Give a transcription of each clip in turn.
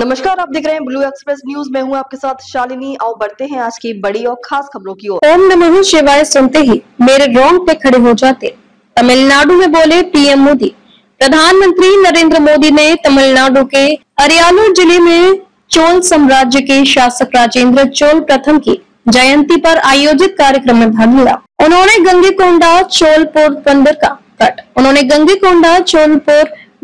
नमस्कार, आप देख रहे हैं ब्लू एक्सप्रेस न्यूज। मैं हूं आपके साथ शालिनी। आओ बढ़ते हैं आज की बड़ी और खास खबरों की ओर। ओम नमः शिवाय सुनते ही मेरे रोंगटे खड़े हो जाते। तमिलनाडु में बोले पीएम मोदी। प्रधानमंत्री नरेंद्र मोदी ने तमिलनाडु के अरियालूर जिले में चोल साम्राज्य के शासक राजेंद्र चोल प्रथम की जयंती पर आयोजित कार्यक्रम में भाग लिया। उन्होंने गंगईकोंडा चोलपुर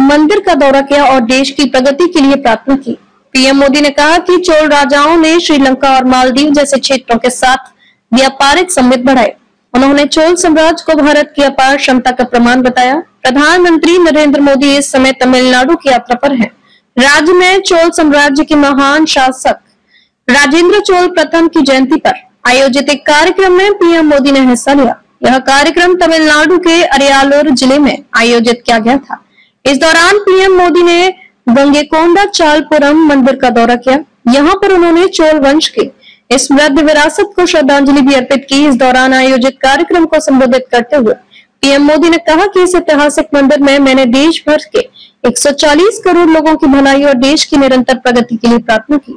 मंदिर का दौरा किया और देश की प्रगति के लिए प्रार्थना की। पीएम मोदी ने कहा कि चोल राजाओं ने श्रीलंका और मालदीव जैसे क्षेत्रों के साथ व्यापारिक संबंध बढ़ाए। उन्होंने चोल साम्राज्य को भारत की अपार क्षमता का प्रमाण बताया। प्रधानमंत्री नरेंद्र मोदी इस समय तमिलनाडु की यात्रा पर हैं। राज्य में चोल साम्राज्य के महान शासक राजेंद्र चोल प्रथम की जयंती पर आयोजित एक कार्यक्रम में पीएम मोदी ने हिस्सा लिया। यह कार्यक्रम तमिलनाडु के अरियालूर जिले में आयोजित किया गया था। इस दौरान पीएम मोदी ने गंगईकोंडा चालपुरम मंदिर का दौरा किया। यहाँ पर उन्होंने चोल वंश के समृद्ध विरासत को श्रद्धांजलि भी अर्पित की। इस दौरान आयोजित कार्यक्रम को संबोधित करते हुए पीएम मोदी ने कहा कि इस ऐतिहासिक मंदिर में मैंने देश भर के 140 करोड़ लोगों की भलाई और देश की निरंतर प्रगति के लिए प्रार्थना की।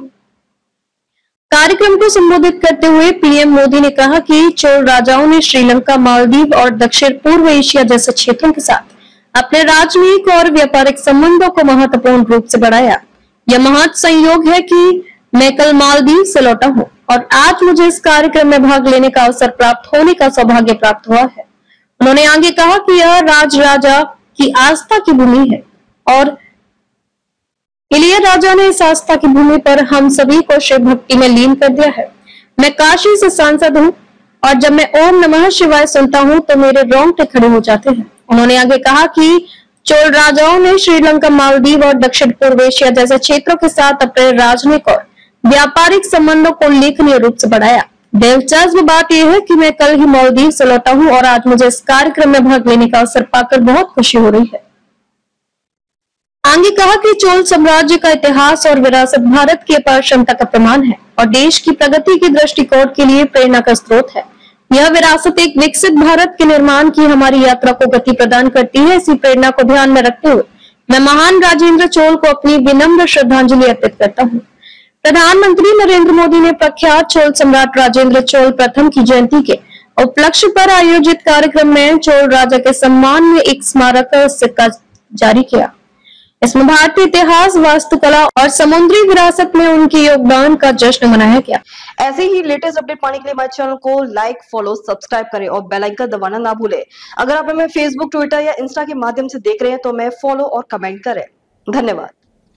कार्यक्रम को संबोधित करते हुए पीएम मोदी ने कहा कि चोल राजाओं ने श्रीलंका, मालदीव और दक्षिण पूर्व एशिया जैसे क्षेत्रों के साथ अपने राजनयिक और व्यापारिक संबंधों को महत्वपूर्ण रूप से बढ़ाया। यह महत् संयोग है कि मैं कल मालदीव से लौटा हूँ और आज मुझे इस कार्यक्रम में भाग लेने का अवसर प्राप्त होने का सौभाग्य प्राप्त हुआ है। उन्होंने आगे कहा कि यह राजा की आस्था की भूमि है और इलियाराजा ने इस आस्था की भूमि पर हम सभी को शिव भक्ति में लीन कर दिया है। मैं काशी से सांसद हूँ और जब मैं ओम नमः शिवाय सुनता हूँ तो मेरे रोंगटे खड़े हो जाते हैं। उन्होंने आगे कहा कि चोल राजाओं ने श्रीलंका, मालदीव और दक्षिण पूर्व एशिया जैसे क्षेत्रों के साथ अपने राजनयिक और व्यापारिक संबंधों को उल्लेखनीय रूप से बढ़ाया। दिलचस्प बात यह है कि मैं कल ही मालदीव से लौटा हूँ और आज मुझे इस कार्यक्रम में भाग लेने का अवसर पाकर बहुत खुशी हो रही है। आगे कहा कि चोल साम्राज्य का इतिहास और विरासत भारत की अपार क्षमता का प्रमाण है और देश की प्रगति के दृष्टिकोण के लिए प्रेरणा का स्रोत है। यह विरासत एक विकसित भारत के निर्माण की हमारी यात्रा को गति प्रदान करती है। इसी प्रेरणा को ध्यान में रखते हुए मैं महान राजेंद्र चोल को अपनी विनम्र श्रद्धांजलि अर्पित करता हूँ। प्रधानमंत्री नरेंद्र मोदी ने प्रख्यात चोल सम्राट राजेंद्र चोल प्रथम की जयंती के उपलक्ष्य पर आयोजित कार्यक्रम में चोल राजा के सम्मान में एक स्मारक सिक्का जारी किया। इसमें भारतीय इतिहास, वास्तुकला और समुद्री विरासत में उनके योगदान का जश्न मनाया गया। ऐसे ही लेटेस्ट अपडेट पाने के लिए हमारे चैनल को लाइक, फॉलो, सब्सक्राइब करें और बेल आइकन दबाना ना भूलें। अगर आप हमें फेसबुक, ट्विटर या इंस्टा के माध्यम से देख रहे हैं तो हमें फॉलो और कमेंट करें। धन्यवाद।